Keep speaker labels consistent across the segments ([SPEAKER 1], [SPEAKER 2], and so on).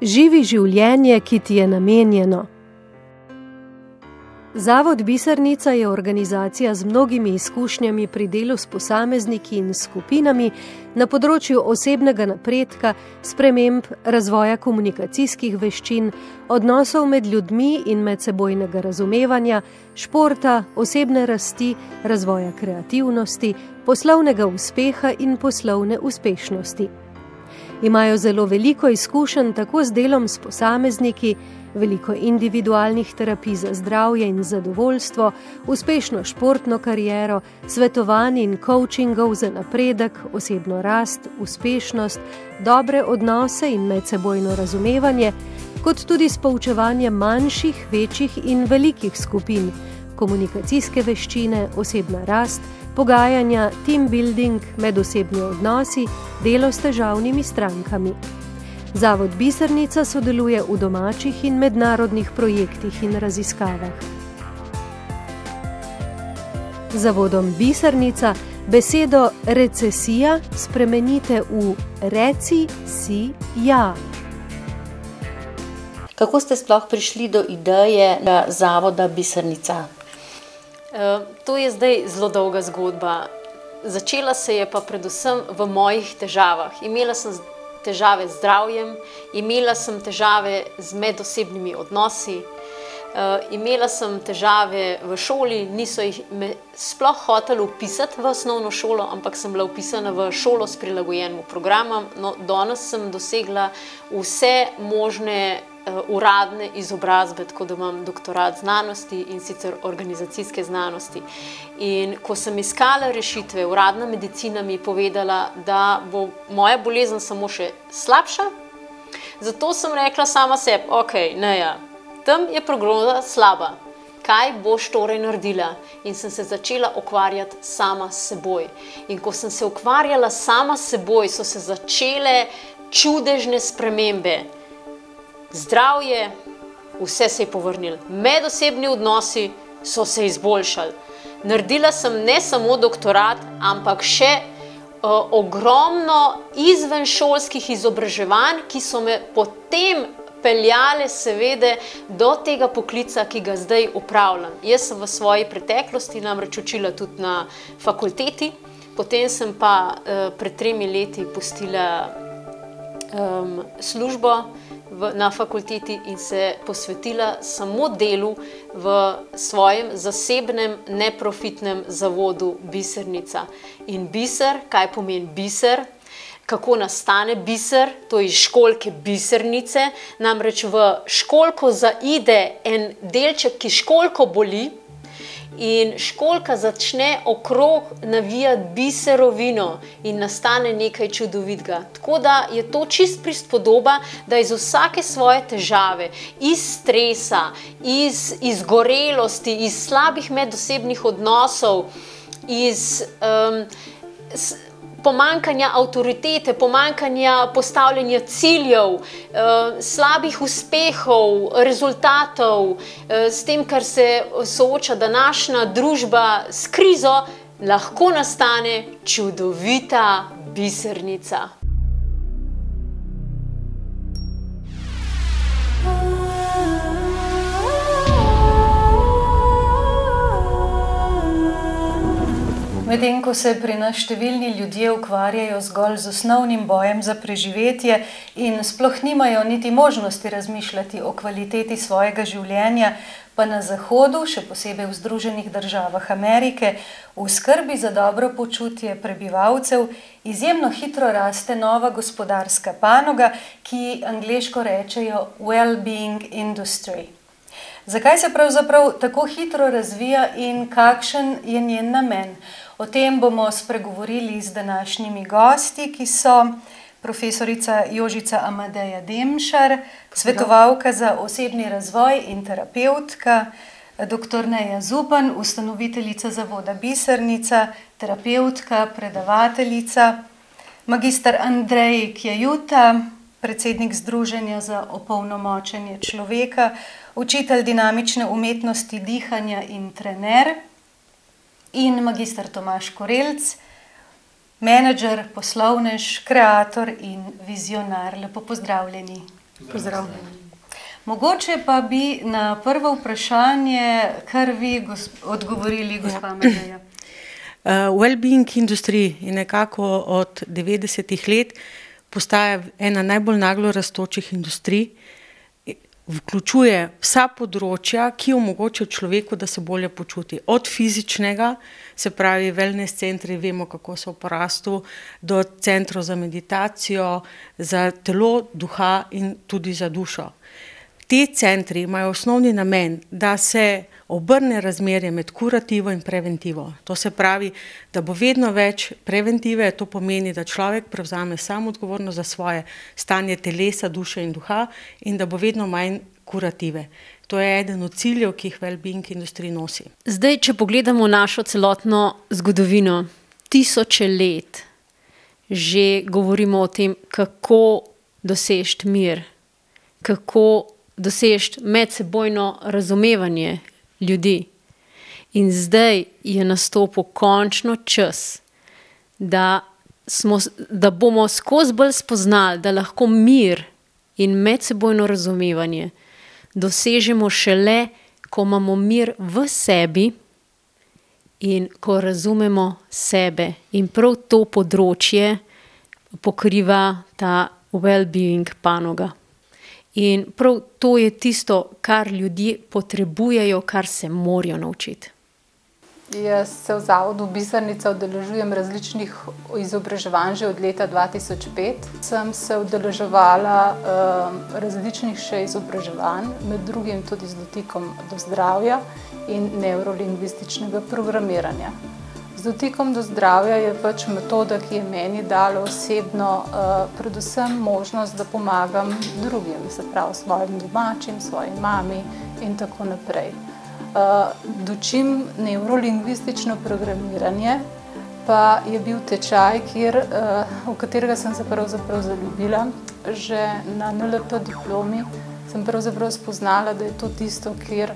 [SPEAKER 1] Živi življenje, ki ti je namenjeno. Zavod Bisernica je organizacija z mnogimi izkušnjami pri delu s posamezniki in skupinami na področju osebnega napredka, sprememb, razvoja komunikacijskih veščin, odnosov med ljudmi in medsebojnega razumevanja, športa, osebne rasti, razvoja kreativnosti, poslovnega uspeha in poslovne uspešnosti. Imajo zelo veliko izkušenj tako z delom s posamezniki, veliko individualnih terapij za zdravje in zadovoljstvo, uspešno športno kariero, svetovanj in coachingov za napredek, osebno rast, uspešnost, dobre odnose in medsebojno razumevanje, kot tudi s poučevanjem manjših, večjih in velikih skupin, komunikacijske veščine, osebna rast, pogajanja, team building, medosebni odnosi, delo s težavnimi strankami. Zavod Bisernica sodeluje v domačih in mednarodnih projektih in raziskavah. Zavodom Bisernica besedo recesija spremenite v reci si ja.
[SPEAKER 2] Kako ste sploh prišli do ideje zavoda Bisernica?
[SPEAKER 3] To je zdaj zelo dolga zgodba. Začela se je pa predvsem v mojih težavah. Imela sem težave z zdravjem, imela sem težave z medosebnimi odnosi, imela sem težave v šoli, niso jih me sploh hoteli vpisati v osnovno šolo, ampak sem bila vpisana v šolo s prilagojenim programom. No, danes sem dosegla vse možne uradne izobrazbe, tako da imam doktorat znanosti in sicer organizacijske znanosti. In ko sem iskala rešitve, uradna medicina mi je povedala, da bo moja bolezen samo še slabša, zato sem rekla sama sebi, ok, Neja, tam je prognoza slaba, kaj boš torej naredila? In sem se začela ukvarjati sama s seboj. In ko sem se ukvarjala sama s seboj, so se začele čudežne spremembe. Zdravje, vse se je povrnilo. Medosebni odnosi so se izboljšali. Naredila sem ne samo doktorat, ampak še ogromno izvenšolskih izobraževanj, ki so me potem peljale seveda do tega poklica, ki ga zdaj opravljam. Jaz sem v svoji preteklosti namreč učila tudi na fakulteti, potem sem pa pred 3 leti pustila službo na fakulteti in se posvetila samo delu v svojem zasebnem, neprofitnem zavodu Bisernica. In biser, kaj pomeni biser? Kako nastane biser? To je iz školjke bisernice, namreč v školjko zaide en delček, ki školjko boli, in školjka začne okrog navijati biserovino in nastane nekaj čudovitega. Tako da je to čist prispodoba, da iz vsake svoje težave, iz stresa, iz izgorelosti, iz slabih medosebnih odnosov, iz pomanjkanja avtoritete, pomanjkanja postavljanja ciljev, slabih uspehov, rezultatov, s tem, kar se sooča današnja družba s krizo, lahko nastane čudovita bisernica.
[SPEAKER 4] Medtem ko se pri nas številni ljudje ukvarjajo zgolj z osnovnim bojem za preživetje in sploh nimajo niti možnosti razmišljati o kvaliteti svojega življenja, pa na Zahodu, še posebej v Združenih državah Amerike, v skrbi za dobro počutje prebivalcev izjemno hitro raste nova gospodarska panoga, ki angleško rečejo well-being industry. Zakaj se pravzaprav tako hitro razvija in kakšen je njen namen? O tem bomo spregovorili z današnjimi gosti, ki so profesorica Jožica Amadeja Demšar, svetovalka za osebni razvoj in terapevtka, dr. Neja Zupan, ustanoviteljica zavoda Bisernica, terapevtka, predavateljica, magister Andrej Kjajuta, predsednik Združenja za opolnomočenje človeka, učitelj dinamične umetnosti dihanja in trener, in magister Tomaž Korelc, menedžer, poslovnež, kreator in vizionar. Lepo pozdravljeni. Pozdrav. Mogoče pa bi na prvo vprašanje kar vi odgovorili, gospa Medeja.
[SPEAKER 5] Well-being industry je nekako od 90-ih let postaja ena najbolj naglo rastočih industrij, vključuje vsa področja, ki omogočajo človeku, da se bolje počuti. Od fizičnega, se pravi wellness centri, vemo, kako so v porastu, do centrov za meditacijo, za telo, duha in tudi za dušo. Ti centri imajo osnovni namen, da se obrne razmerje med kurativo in preventivo. To se pravi, da bo vedno več preventive, to pomeni, da človek prevzame sam odgovornost za svoje stanje telesa, duše in duha in da bo vedno manj kurative. To je eden od ciljev, ki jih well-being industrija nosi.
[SPEAKER 3] Zdaj, če pogledamo našo celotno zgodovino, tisoče let, že govorimo o tem, kako doseči mir, kako doseči medsebojno razumevanje ljudi. In zdaj je nastopil končno čas, da bomo skozi bolj spoznali, da lahko mir in medsebojno razumevanje dosežemo šele, ko imamo mir v sebi in ko razumemo sebe. In prav to področje pokriva ta well-being panoga. In prav to je tisto, kar ljudje potrebujejo, kar se morajo naučiti.
[SPEAKER 6] Jaz se v Zavodu Bisernica udeležujem različnih izobraževanj že od leta 2005. Sem se udeleževala različnih še izobraževanj, med drugim tudi z dotikom do zdravja in neurolingvističnega programiranja. Z dotikom do zdravja je pač metoda, ki je meni dala osebno predvsem možnost, da pomagam drugim, se pravi svojim domačim, svoji mami in tako naprej. Dočim neurolingvistično programiranje pa je bil tečaj, v katerega sem se pravzaprav zaljubila. Že na NLP diplomi sem pravzaprav spoznala, da je to tisto, kjer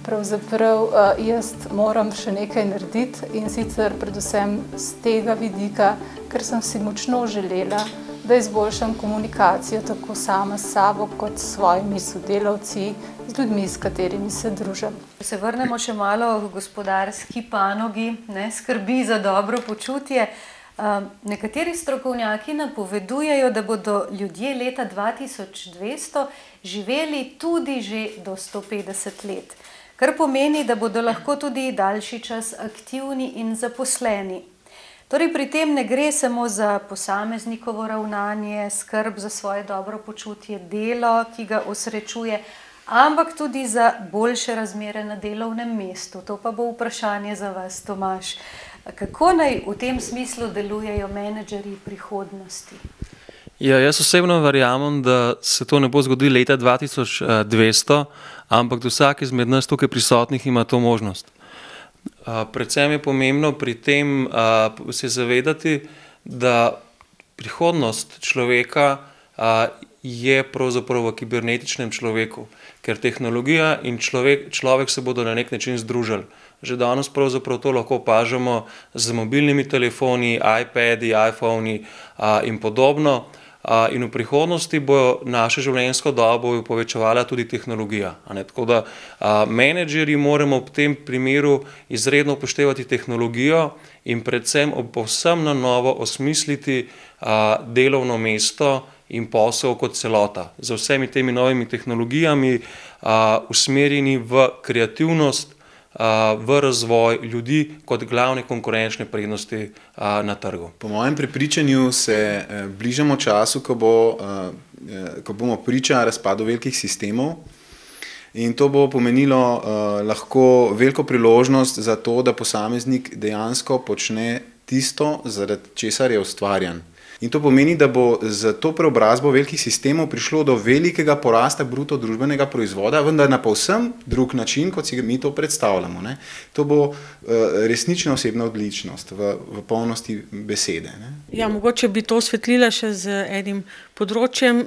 [SPEAKER 6] pravzaprav jaz moram še nekaj narediti in sicer predvsem z tega vidika, ker sem si močno želela, da izboljšam komunikacijo tako sama s sabo kot s svojimi sodelavci, z ljudmi, s katerimi se družim.
[SPEAKER 4] Se vrnemo še malo v gospodarski panogi, skrbi za dobro počutje. Nekateri strokovnjaki napovedujejo, da bodo ljudje leta 2200 živeli tudi že do 150 let. Kar pomeni, da bodo lahko tudi daljši čas aktivni in zaposleni. Torej, pri tem ne gre samo za posameznikovo ravnanje, skrb za svoje dobro počutje, delo, ki ga osrečuje, ampak tudi za boljše razmere na delovnem mestu. To pa bo vprašanje za vas, Tomaž. Kako naj v tem smislu delujejo menedžerji prihodnosti?
[SPEAKER 7] Ja, jaz osebno verjamem, da se to ne bo zgodilo leta 2200, ampak da vsak izmed nas tukaj prisotnih ima to možnost. Predvsem je pomembno pri tem se zavedati, da prihodnost človeka je pravzaprav v kibernetičnem človeku, ker tehnologija in človek se bodo na nek način združili. Že danes pravzaprav to lahko opažamo z mobilnimi telefoni, iPadi, iPhoni in podobno. In v prihodnosti bo naše življenjsko dobo povečevala tudi tehnologija. Tako da menedžerji moramo v tem primeru izredno upoštevati tehnologijo in predvsem povsem na novo osmisliti delovno mesto in posel kot celota. Z vsemi temi novimi tehnologijami usmerjeni v kreativnost, v razvoj ljudi kot glavne konkurenčne prednosti na trgu.
[SPEAKER 8] Po mojem prepričanju se bližamo času, ko bomo priča razpadu velikih sistemov in to bo pomenilo lahko veliko priložnost za to, da posameznik dejansko počne tisto, zaradi česar je ustvarjan. In to pomeni, da bo z to preobrazbo velikih sistemov prišlo do velikega porasta bruto družbenega proizvoda, vendar na povsem drug način, kot si mi to predstavljamo. To bo resnična osebna odličnost v polnosti besede.
[SPEAKER 5] Ja, mogoče bi to osvetlila še z enim področjem.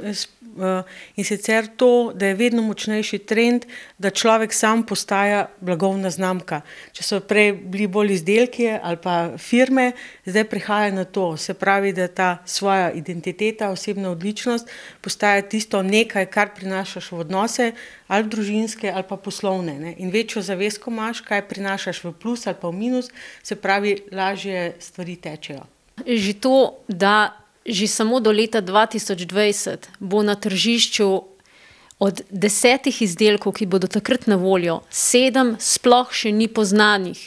[SPEAKER 5] in sicer to, da je vedno močnejši trend, da človek sam postaja blagovna znamka. Če so prej bili bolj izdelki ali pa firme, zdaj prihaja na to. Se pravi, da ta svoja identiteta, osebna odličnost postaja tisto nekaj, kar prinašaš v odnose, ali družinske ali pa poslovne, ne. In večjo zavest, ko imaš, kaj prinašaš v plus ali pa v minus, se pravi, lažje stvari tečejo.
[SPEAKER 3] Že to, da že samo do leta 2020 bo na tržišču od 10 izdelkov, ki bodo takrat na voljo, 7 sploh še ni poznanih.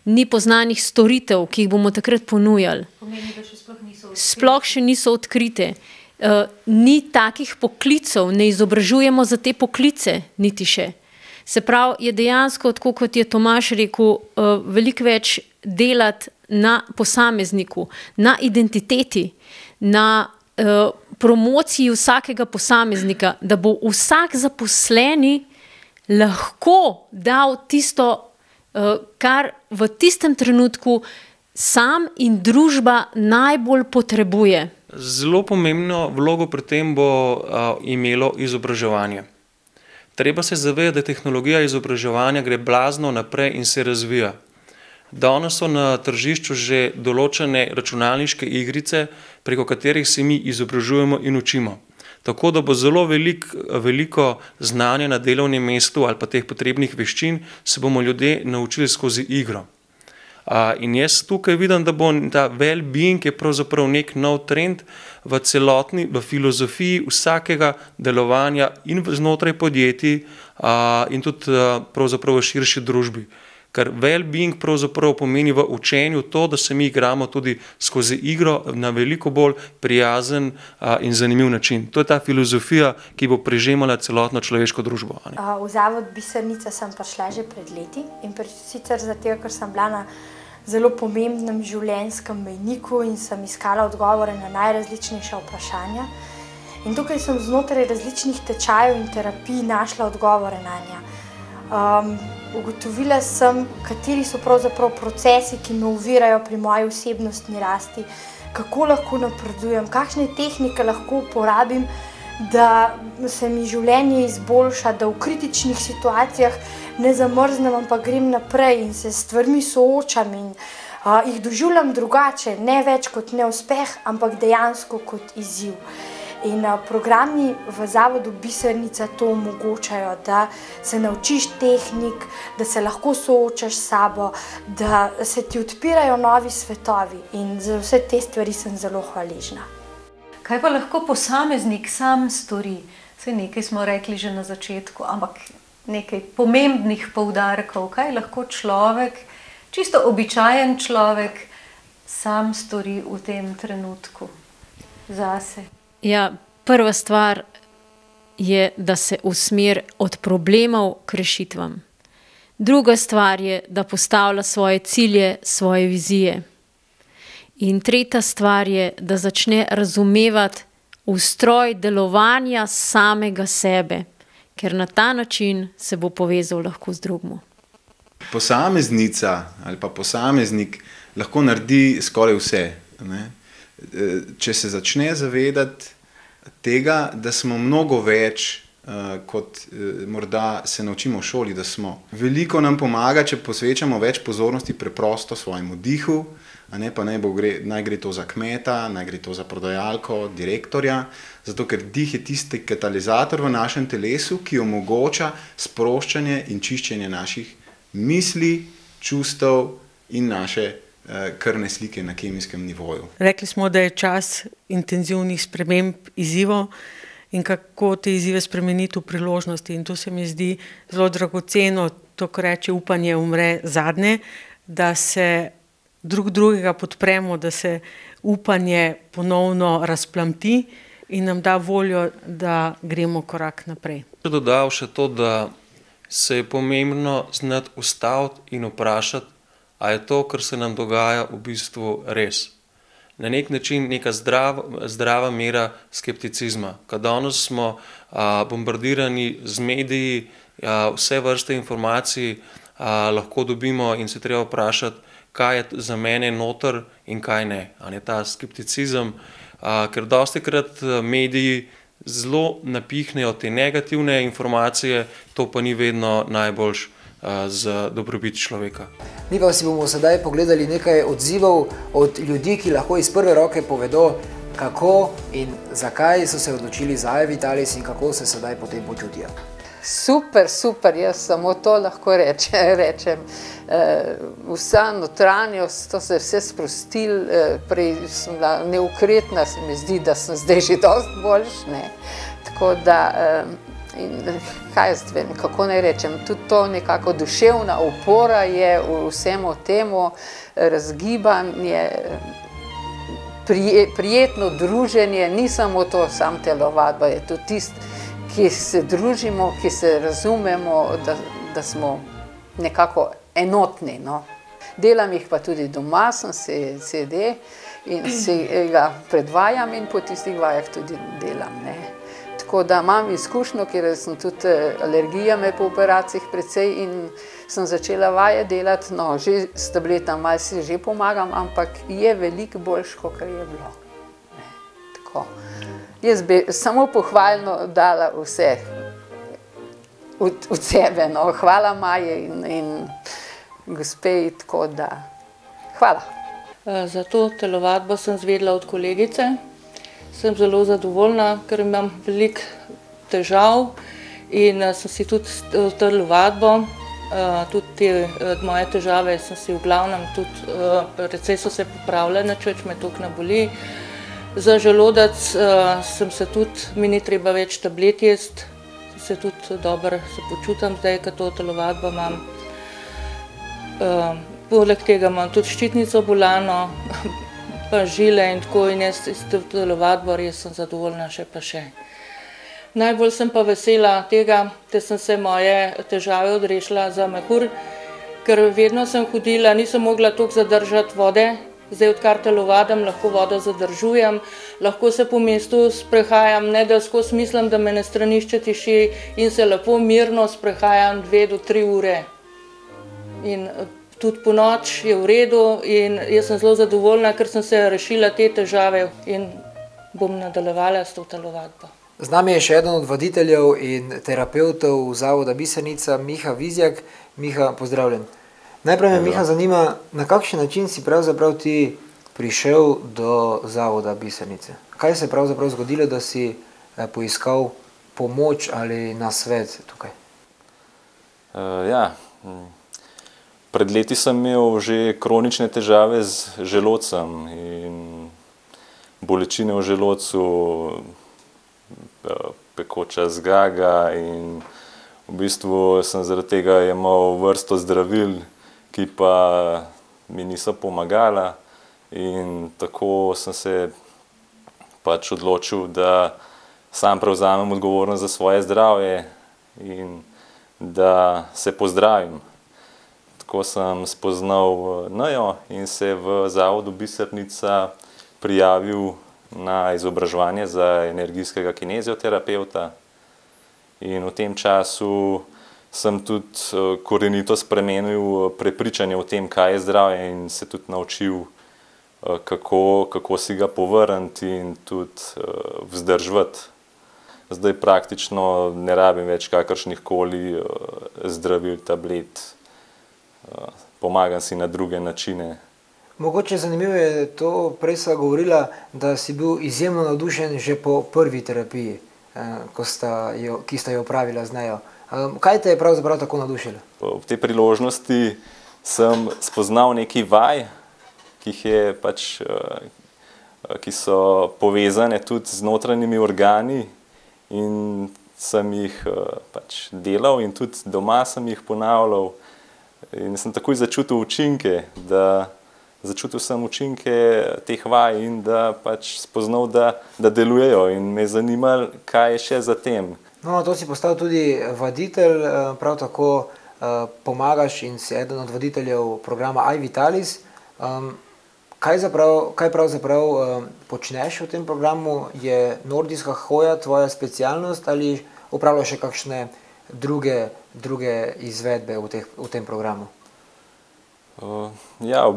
[SPEAKER 3] Ni poznanih storitev, ki jih bomo takrat ponujali.
[SPEAKER 4] Pomeni, da še
[SPEAKER 3] Sploh še niso odkrite. Ni takih poklicev, ne izobražujemo za te poklice, niti še. Se pravi, je dejansko, tako kot je Tomaž rekel, veliko več delati na posamezniku, na identiteti, na promociji vsakega posameznika, da bo vsak zaposleni lahko dal tisto, kar v tistem trenutku sam in družba najbolj potrebuje.
[SPEAKER 7] Zelo pomembno vlogo pri tem bo imelo izobraževanje. Treba se zavedati, da tehnologija izobraževanja gre blazno naprej in se razvija. Danes so na tržišču že določene računalniške igrice, preko katerih se mi izobražujemo in učimo. Tako da bo zelo veliko znanja na delovnem mestu ali pa teh potrebnih veščin se bomo ljudje naučili skozi igro. In jaz tukaj vidim, da bo ta well-being je pravzaprav nek nov trend v filozofiji vsakega delovanja in znotraj podjetij in tudi pravzaprav v širši družbi. Ker well-being pravzaprav pomeni v učenju to, da se mi igramo tudi skozi igro na veliko bolj prijazen in zanimiv način. To je ta filozofija, ki bo prežemala celotno človeško družbo.
[SPEAKER 9] V zavod Bisernica sem prišla že pred leti in sicer zato, ker sem bila na zelo pomembnem življenjskem mejniku in sem iskala odgovore na najrazličnejša vprašanja. In tukaj sem znotraj različnih tečajev in terapij našla odgovore nanje. Ugotovila sem, kateri so pravzaprav procesi, ki me ovirajo pri moji osebnostni rasti, kako lahko napredujem, kakšne tehnike lahko uporabim, da se mi življenje izboljša, da v kritičnih situacijah ne zamrznem, ampak grem naprej in se s stvarmi soočam in jih doživljam drugače, ne več kot neuspeh, ampak dejansko kot izziv. In programi v zavodu Bisernica to omogočajo, da se naučiš tehnik, da se lahko soočaš s sabo, da se ti odpirajo novi svetovi in za vse te stvari sem zelo hvaležna.
[SPEAKER 4] Kaj pa lahko posameznik sam stori? Saj nekaj smo rekli že na začetku, ampak nekaj pomembnih poudarkov. Kaj lahko človek, čisto običajen človek, sam stori v tem trenutku zase?
[SPEAKER 3] Ja, prva stvar je, da se usmeri od problemov k rešitvam. Druga stvar je, da postavlja svoje cilje, svoje vizije. In tretja stvar je, da začne razumevati ustroj delovanja samega sebe, ker na ta način se bo povezal lahko z drugim.
[SPEAKER 8] Posameznica ali pa posameznik lahko naredi skoraj vse, ne? Če se začne zavedati tega, da smo mnogo več, kot morda se naučimo v šoli, da smo. Veliko nam pomaga, če posvečamo več pozornosti preprosto svojemu dihu, a ne pa naj gre to za kmeta, naj gre to za prodajalko, direktorja, zato ker dih je tisti katalizator v našem telesu, ki omogoča sproščanje in čiščenje naših misli, čustev in naše krvne slike na kemijskem nivoju.
[SPEAKER 5] Rekli smo, da je čas intenzivnih sprememb, izzivov in kako te izzive spremeniti v priložnosti. In to se mi zdi zelo dragoceno, to, ko reče upanje umre zadnje, da se drugega podpremo, da se upanje ponovno razplamti in nam da voljo, da gremo korak naprej.
[SPEAKER 7] Dodal še to, da se je pomembno znati ustaviti in vprašati, a je to, kar se nam dogaja, v bistvu res. Na nek način neka zdrava mera skepticizma. Kad danes smo bombardirani z mediji, vse vrste informacij lahko dobimo in se treba vprašati, kaj je za mene noter in kaj ne. Ta skepticizem, ker dostikrat mediji zelo napihnejo te negativne informacije, to pa ni vedno najboljš za dobrobit človeka.
[SPEAKER 10] Mi pa si bomo sedaj pogledali nekaj odzivov od ljudi, ki lahko iz prve roke povedo, kako in zakaj so se odločili za iVitalis in kako se sedaj potem počutijo.
[SPEAKER 6] Super, super, jaz samo to lahko rečem. Vsa notranjost, to se je vse sprostil, prej sem bila neukretna, se mi zdi, da sem zdaj že dosti boljš, ne. Tako da, in kaj jaz vem, kako naj rečem, tudi to nekako duševna opora je vsemu temu, razgibanje, prijetno druženje, ni samo to, sam telovadba, je tudi tisto, ki se družimo, ki se razumemo, da smo nekako enotni, no. Delam jih pa tudi doma, sem CD in si ga predvajam in po tistih vajah tudi delam, ne. Tako da imam izkušnjo, ker sem tudi alergija me po operacijah precej in sem začela vaje delati, no, že s tabletami malo si že pomagam, ampak je veliko boljš, kakor je bilo. Ne, tako. Jaz bi samo pohvalno dala vse od sebe, no. Hvala Maji in gospe, tako da hvala.
[SPEAKER 11] Za to telovadbo sem izvedela od kolegice. Sem zelo zadovoljna, ker imam veliko težav in sem si tudi s telovadbo, tudi te moje težave sem si v glavnem tudi, precej so se popravile, nič me toliko ne boli. Za želodec sem se tudi, mi ni treba več tablet jesti, se tudi dobro se počutim zdaj, ker to telovadbo imam. Poleg tega imam tudi ščitnico bolano, pa žile in tako, in jaz s telovadbo res sem zadovoljna še pa še. Najbolj sem pa vesela tega, da sem se moje težave odrešila za mehur, ker vedno sem hodila, nisem mogla toliko zadržati vode, zdaj odkar telovadim, lahko vodo zadržujem, lahko se po mestu sprehajam, ne da skozi mislim, da me na stranišče tiši in se lepo mirno sprehajam 2 do 3 ure. In tudi po noč je v redu in jaz sem zelo zadovoljna, ker sem se rešila te težave in bom nadaljevala s to telovadbo.
[SPEAKER 10] Z nami je še eden od voditeljev in terapevtov Zavoda Bisernica, Miha Vizjak. Miha, pozdravljen. Najprej me, Miha, zanima, na kakšen način si pravzaprav ti prišel do Zavoda Bisernice? Kaj se je pravzaprav zgodilo, da si poiskal pomoč ali nasvet tukaj?
[SPEAKER 12] Pred leti sem imel že kronične težave z želodcem in bolečine v želodcu, pekoča zgaga in v bistvu sem zaradi tega imel vrsto zdravil, ki pa mi niso pomagala in tako sem se pač odločil, da sam prevzamem odgovornost za svoje zdravje in da se pozdravim. Tako sem spoznal Nejo in se v Zavodu Bisernica prijavil na izobraževanje za energijskega kinezioterapevta. In v tem času sem tudi korenito spremenil prepričanje o tem, kaj je zdravje in se tudi naučil, kako si ga povrniti in tudi vzdrževati. Zdaj praktično ne rabim več kakršnih koli zdravil, tablet. Pomagam si na druge načine.
[SPEAKER 10] Mogoče zanimivo je to, prej sva govorila, da si bil izjemno navdušen že po prvi terapiji, ki sta jo opravila z Nejo. Kaj te je pravzaprav tako navdušilo?
[SPEAKER 12] Ob tej priložnosti sem spoznal nekaj vaj, ki so povezane tudi z notranjimi organi in sem jih delal in tudi doma sem jih ponavljal. In sem takoj začutil učinke, začutil sem učinke teh vaj in da spoznal, da delujejo in me je zanimalo, kaj je še za tem.
[SPEAKER 10] No, to si postal tudi voditelj, prav tako pomagaš in si eden od voditeljev programa iVitalis. Kaj pravzaprav počneš v tem programu? Je nordijska hoja tvoja specialnost ali opravljaš še kakšne druge izvedbe v tem programu?
[SPEAKER 12] Ja, v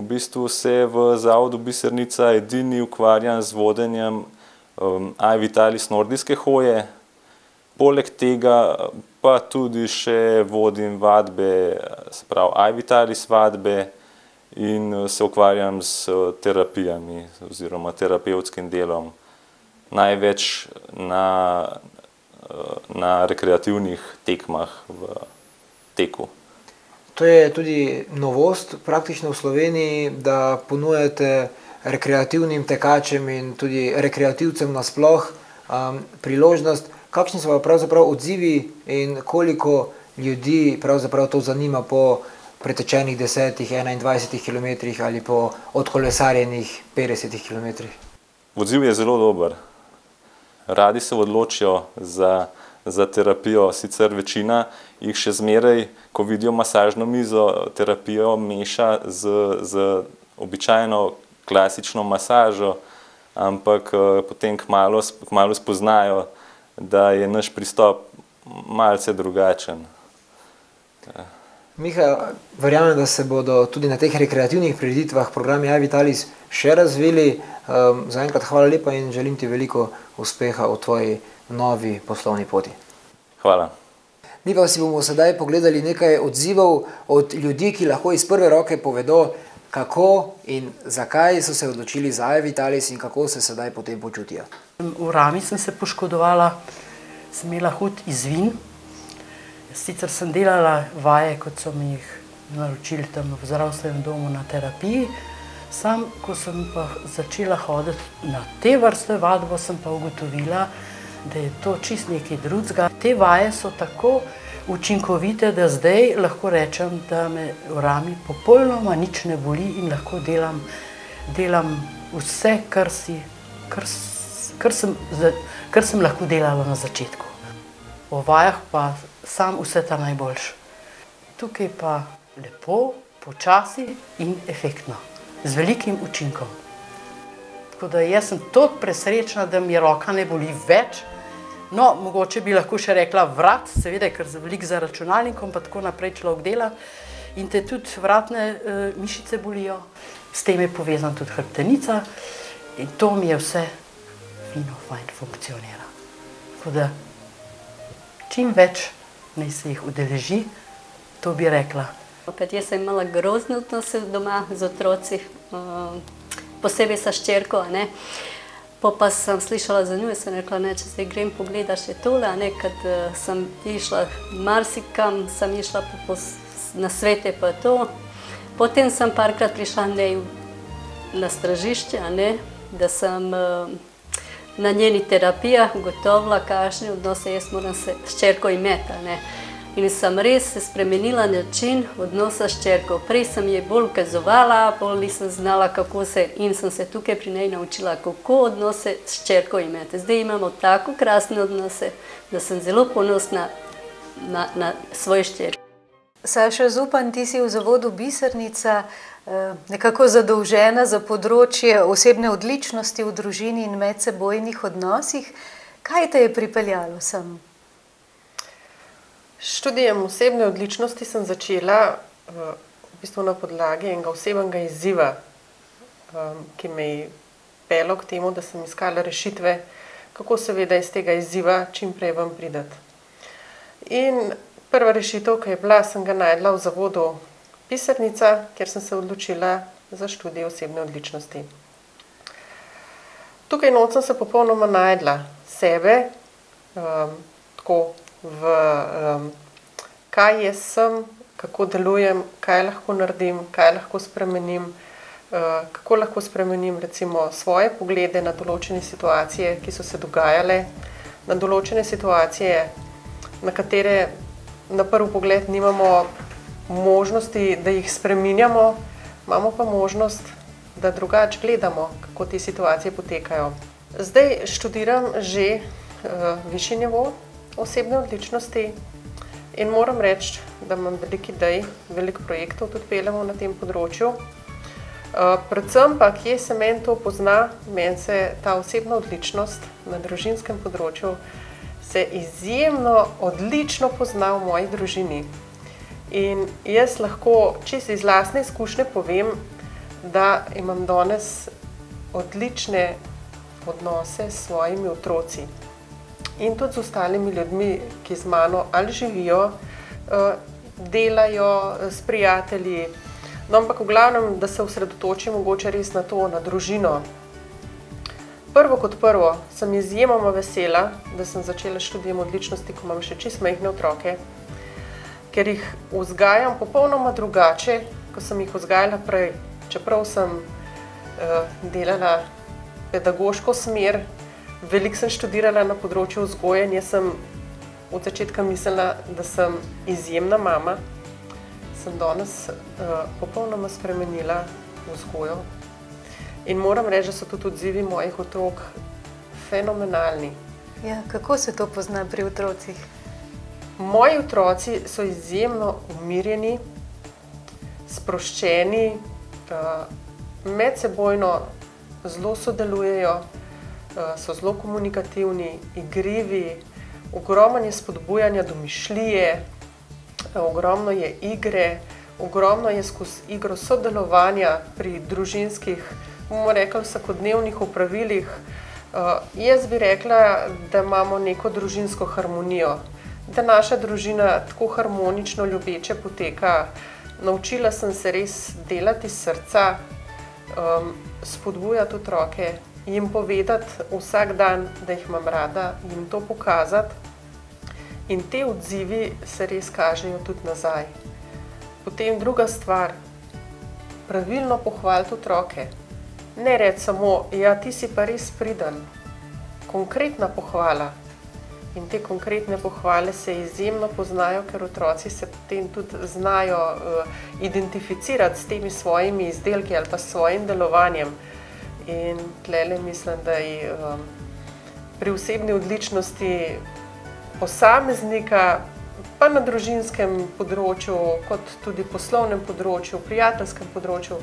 [SPEAKER 12] bistvu se v Zavodu Bisernica edini ukvarjam z vodenjem iVitalis nordijske hoje. Poleg tega pa tudi še vodim vadbe, se pravi iVitalis vadbe in se ukvarjam s terapijami oziroma terapevtskim delom. Največ na rekreativnih tekmah v teku.
[SPEAKER 10] To je tudi novost praktično v Sloveniji, da ponujate rekreativnim tekačem in tudi rekreativcem nasploh priložnost. Kakšni so pa pravzaprav odzivi in koliko ljudi pravzaprav to zanima po pretečenih 10, 21 km ali po odkolesarjenih 50 km?
[SPEAKER 12] Odziv je zelo dober. Radi se odločijo za terapijo, sicer večina jih še zmeraj, ko vidijo masažno mizo, terapijo meša z običajno klasično masažo, ampak potem kmalu spoznajo, da je naš pristop malce drugačen.
[SPEAKER 10] Miha, verjamem, da se bodo tudi na teh rekreativnih prireditvah programi iVitalis še razvili. Zaenkrat hvala lepa in želim ti veliko uspeha v tvoji novi poslovni poti.
[SPEAKER 12] Hvala.
[SPEAKER 10] Mi pa si bomo sedaj pogledali nekaj odzivov od ljudi, ki lahko iz prve roke povedo, kako in zakaj so se odločili za iVitalis in kako se sedaj potem počutijo.
[SPEAKER 13] V rami sem se poškodovala, sem imela hud izvin. Sicer sem delala vaje, kot so mi jih naročili tam v zdravstvenem domu na terapiji. Sam, ko sem pa začela hoditi na te vrste vadbo, sem pa ugotovila, da je to čist nekaj drugega. Te vaje so tako učinkovite, da zdaj lahko rečem, da me v rami popolnoma nič ne boli in lahko delam vse, kar sem lahko delala na začetku. O vajah pa sam vse ta najboljše. Tukaj pa lepo, počasi in efektno, z velikim učinkom. Tako da jaz sem toliko presrečna, da mi roka ne boli več. No, mogoče bi lahko še rekla vrat, seveda, ker veliko za računalnikom, pa tako naprej človek dela. In te tudi vratne mišice bolijo. S tem je povezan tudi hrbtenica. In to mi je vse fino, fajn funkcionira. Tako da čim več naj se jih udeleži, to bi rekla.
[SPEAKER 14] Jaz sem imela grozne odnose doma z otroci, posebej sa ščerko. Pa sem slišala za njo in sem rekla, če se grem pogledati še tole, kad sem išla marsikam, sem išla na svete pa to. Potem sem parkrat prišla na stražišče, da sem na njeni terapijah ugotovila, kakšne odnose jaz moram s ščerko imeti. In sem res se spremenila način odnosa s ščerko. Prej sem je bolj ukazovala, bolj nisem znala, kako se, in sem se tukaj pri njej naučila, kako odnose s ščerko imeti. Zdaj imamo tako krasne odnose, da sem zelo ponosna na svoje ščerke.
[SPEAKER 4] Saša Zupan, ti si v zavodu Bisernica nekako zadolžena za področje osebne odličnosti v družini in medsebojnih odnosih. Kaj te je pripeljalo sem?
[SPEAKER 15] Študijem osebne odličnosti sem začela v bistvu na podlagi enega osebnega izziva, ki me je peljal k temu, da sem iskala rešitve, kako seveda iz tega izziva čim prej ven priti. In prva rešitev, ki je bila, sem ga našla v zavodu Bisernica, kjer sem se odločila za študij osebne odličnosti. Tukaj noč sem se popolnoma našla sebe, tako kaj jaz sem, kako delujem, kaj lahko naredim, kaj lahko spremenim, kako lahko spremenim recimo svoje poglede na določene situacije, ki so se dogajale, na določene situacije, na katere na prvi pogled nimamo možnosti, da jih spreminjamo, imamo pa možnost, da drugače gledamo, kako te situacije potekajo. Zdaj študiram že višji nivo osebne odličnosti in moram reči, da imam veliko idej, veliko projektov tudi peljemo na tem področju. Predvsem pa, kje se meni to pozna, meni se ta osebna odličnost na družinskem področju se izjemno odlično pozna v moji družini. In jaz lahko čisto iz lastne izkušnje povem, da imam danes odlične odnose s svojimi otroci in tudi z ostalimi ljudmi, ki z mano ali živijo, delajo s prijatelji. No, ampak v glavnem, da se osredotočim mogoče res na to, na družino. Prvo kot prvo, sem izjemoma vesela, da sem začela študijem odličnosti, ko imam še čisto majhne otroke, ker jih vzgajam popolnoma drugače, ko sem jih vzgajala prej. Čeprav sem delala pedagoško smer, veliko sem študirala na področju vzgoje in jaz sem od začetka mislila, da sem izjemna mama, sem danes popolnoma spremenila vzgojo. In moram reči, da so tudi odzivi mojih otrok fenomenalni.
[SPEAKER 4] Ja, kako se to pozna pri otrocih?
[SPEAKER 15] Moji otroci so izjemno umirjeni, sproščeni, medsebojno zelo sodelujejo, so zelo komunikativni, igrivi, ogromno je spodbujanja domišljije, ogromno je igre, ogromno je skozi igro sodelovanja pri družinskih, bomo rekli, vsakodnevnih opravilih. Jaz bi rekla, da imamo neko družinsko harmonijo, da naša družina tako harmonično, ljubeče poteka. Naučila sem se res delati iz srca, spodbujati otroke, jim povedati vsak dan, da jih imam rada, jim to pokazati. In te odzivi se res kažejo tudi nazaj. Potem druga stvar, pravilno pohvaliti otroke. Ne reči samo, ja, ti si pa res priden. Konkretna pohvala. In te konkretne pohvale se izjemno poznajo, ker otroci se potem tudi znajo identificirati s temi svojimi izdelki ali pa s svojim delovanjem. In tlele mislim, da je pri osebni odličnosti posameznika, pa na družinskem področju, kot tudi poslovnem področju, prijateljskem področju,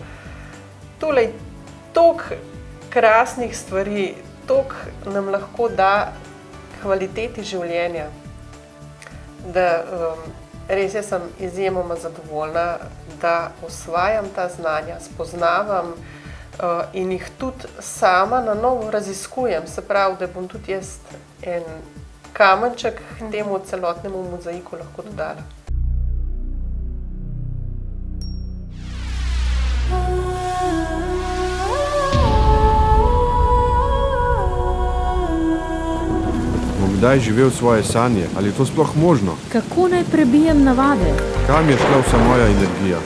[SPEAKER 15] tole toliko krasnih stvari, toliko nam lahko da kvaliteti življenja, da res jaz sem izjemoma zadovoljna, da osvajam ta znanja, spoznavam in jih tudi sama na novo raziskujem, se pravi, da bom tudi jaz en kamenček k temu celotnemu mozaiku lahko dodala.
[SPEAKER 16] Kdaj živel svoje sanje? Ali je to sploh možno?
[SPEAKER 17] Kako naj prebijem navade?
[SPEAKER 16] Kam je šla vsa moja energija?